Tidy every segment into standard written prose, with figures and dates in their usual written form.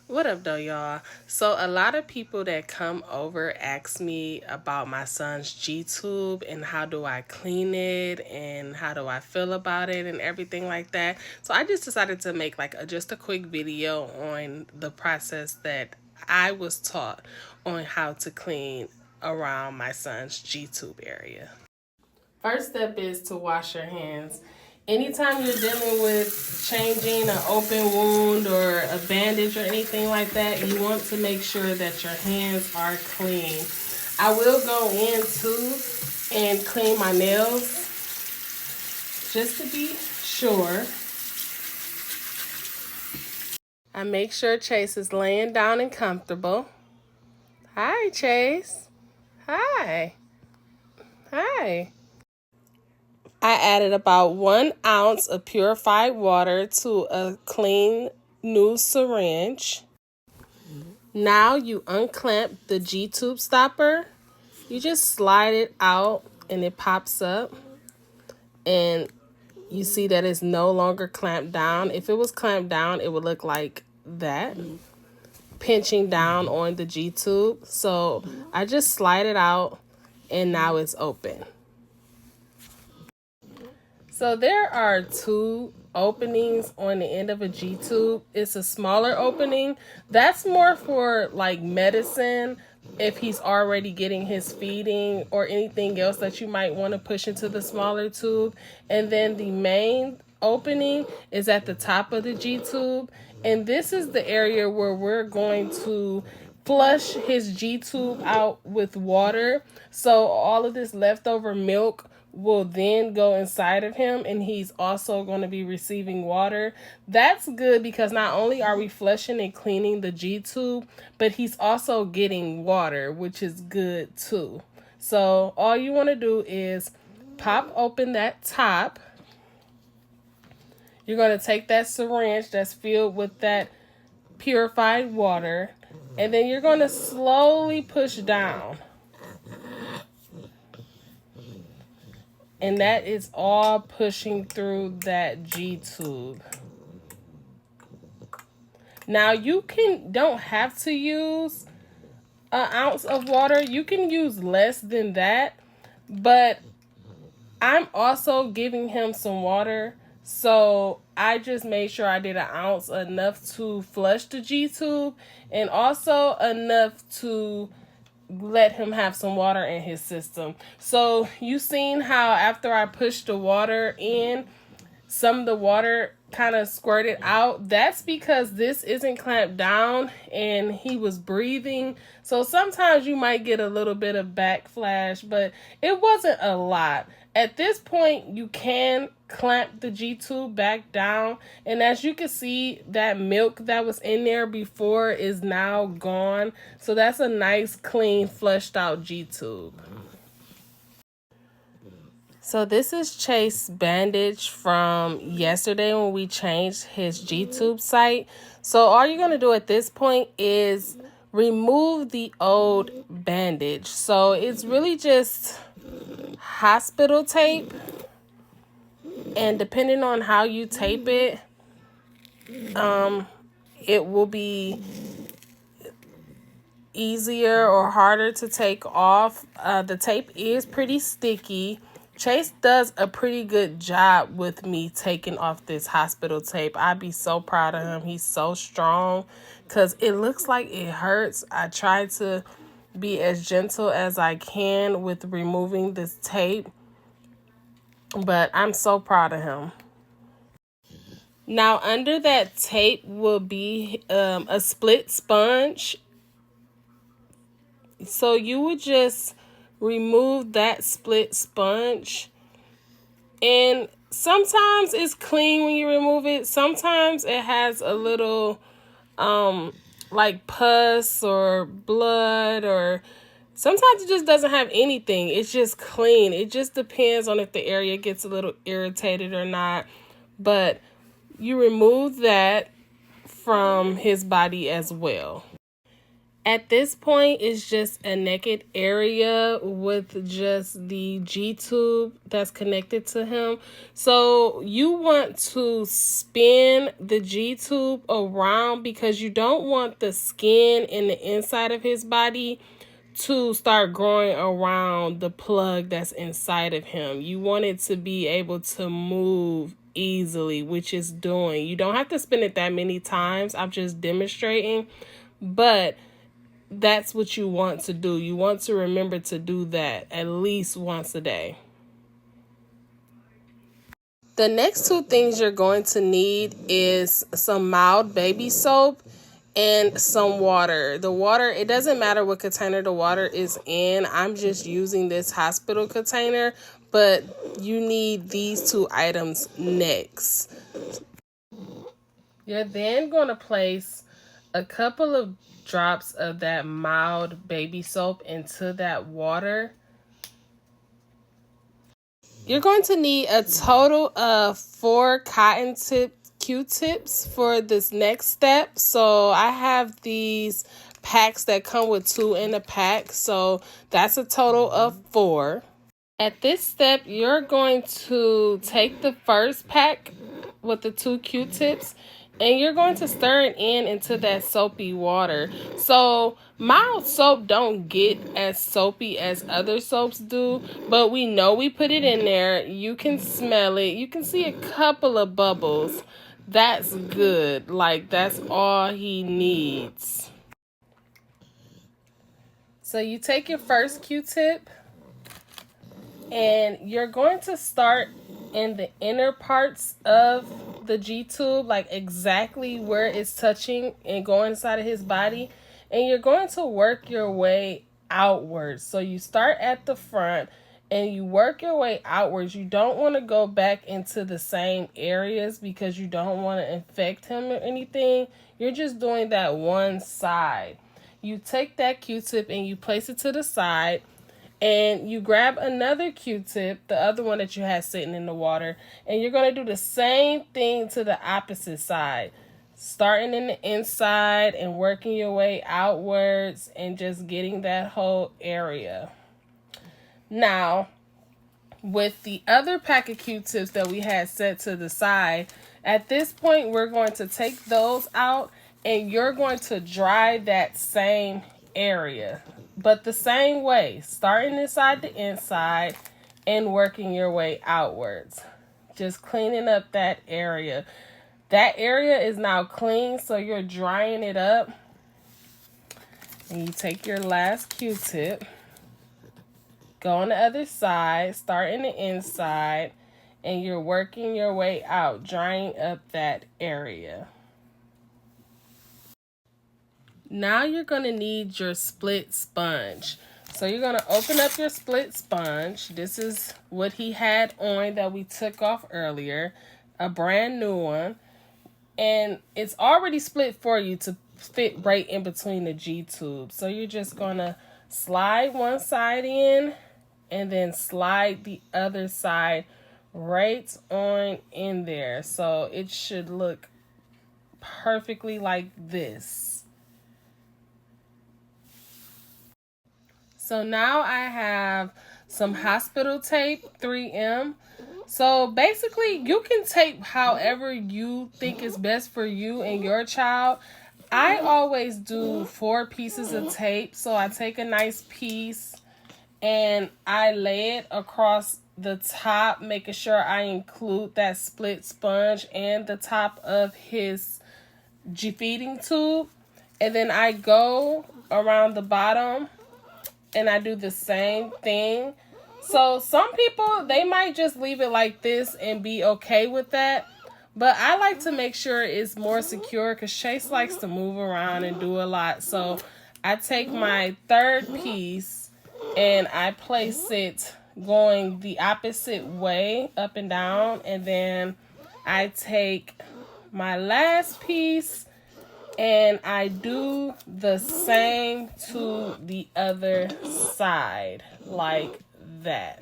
What up though, y'all? So a lot of people that come over ask me about my son's G-tube and how do I clean it and how do I feel about it and everything like that. So I just decided to make like just a quick video on the process that I was taught on how to clean around my son's G-tube area. First step is to wash your hands. Anytime you're dealing with changing an open wound or a bandage or anything like that, you want to make sure that your hands are clean. I will go in too and clean my nails just to be sure. I make sure Chase is laying down and comfortable. Hi, Chase. Hi. Hi. I added about 1 ounce of purified water to a clean new syringe. Now you unclamp the G-tube stopper. You just slide it out and it pops up. And you see that it's no longer clamped down. If it was clamped down, it would look like that, pinching down on the G-tube. So I just slide it out and now it's open. So there are 2 openings on the end of a G-tube. It's a smaller opening. That's more for like medicine if he's already getting his feeding or anything else that you might want to push into the smaller tube. And then the main opening is at the top of the G-tube. And this is the area where we're going to flush his G-tube out with water. So all of this leftover milk will then go inside of him, and he's also going to be receiving water. That's good because not only are we flushing and cleaning the G-tube, but he's also getting water, which is good too. So all you want to do is pop open that top. You're going to take that syringe that's filled with that purified water, and then you're going to slowly push down. And that is all pushing through that G-tube. Now you don't have to use 1 ounce of water. You can use less than that. But I'm also giving him some water. So I just made sure I did 1 ounce, enough to flush the G-tube and also enough to let him have some water in his system. So you seen how after I pushed the water in, some of the water kind of squirted out. That's because this isn't clamped down and he was breathing. So sometimes you might get a little bit of backflash, but it wasn't a lot. At this point, you can clamp the G-tube back down. And as you can see, that milk that was in there before is now gone. So that's a nice, clean, flushed out G-tube. So this is Chase bandage from yesterday when we changed his G-tube site. So all you're going to do at this point is remove the old bandage. So it's really just hospital tape, and depending on how you tape it, it will be easier or harder to take off. The tape is pretty sticky. Chase does a pretty good job with me taking off this hospital tape. I'd be so proud of him. He's so strong because it looks like it hurts. I try to be as gentle as I can with removing this tape, but I'm so proud of him. Now under that tape will be a split sponge. So you would just remove that split sponge, and sometimes it's clean when you remove it. Sometimes it has a little like pus or blood, or sometimes it just doesn't have anything. It's just clean. It just depends on if the area gets a little irritated or not. But you remove that from his body as well. At this point, it's just a naked area with just the G tube that's connected to him. So you want to spin the G tube around because you don't want the skin in the inside of his body to start growing around the plug that's inside of him. You want it to be able to move easily, which is doing. You don't have to spin it that many times. I'm just demonstrating, but that's what you want to do. You want to remember to do that at least once a day. The next two things you're going to need is some mild baby soap and some water. The water, it doesn't matter what container the water is in. I'm just using this hospital container, but you need these two items next. You're then going to place a couple of drops of that mild baby soap into that water. You're going to need a total of 4 cotton tip Q-tips for this next step. So I have these packs that come with 2 in a pack. So that's a total of 4. At this step, you're going to take the first pack with the 2 Q-tips and you're going to stir it into that soapy water. So mild soap don't get as soapy as other soaps do, but we know we put it in there. You can smell it. You can see a couple of bubbles. That's good. Like, that's all he needs. So you take your first Q-tip and you're going to start in the inner parts of the G-tube, like exactly where it's touching and going inside of his body. And you're going to work your way outwards. So you start at the front and you work your way outwards. You don't want to go back into the same areas because you don't want to infect him or anything. You're just doing that one side. You take that Q-tip and you place it to the side. And you grab another Q-tip, the other one that you had sitting in the water, and you're going to do the same thing to the opposite side. Starting in the inside and working your way outwards and just getting that whole area. Now, with the other pack of Q-tips that we had set to the side, at this point we're going to take those out and you're going to dry that same area. But the same way, starting inside the inside and working your way outwards. Just cleaning up that area. That area is now clean, so you're drying it up. And you take your last Q-tip. Go on the other side, start in the inside, and you're working your way out, drying up that area. Now you're going to need your split sponge. So you're going to open up your split sponge. This is what he had on that we took off earlier. A brand new one. And it's already split for you to fit right in between the G-tube. So you're just going to slide one side in and then slide the other side right on in there. So it should look perfectly like this. So now I have some hospital tape, 3M. So basically you can tape however you think is best for you and your child. I always do 4 pieces of tape. So I take a nice piece and I lay it across the top, making sure I include that split sponge and the top of his feeding tube. And then I go around the bottom and I do the same thing. So some people, they might just leave it like this and be okay with that. But I like to make sure it's more secure because Chase likes to move around and do a lot. So I take my third piece and I place it going the opposite way, up and down. And then I take my last piece and I do the same to the other side, like that.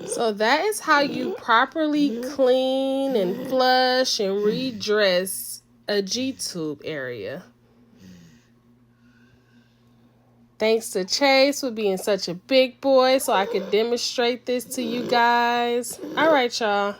So that is how you properly clean and flush and redress a G-tube area. Thanks to Chase for being such a big boy so I could demonstrate this to you guys. All right, y'all.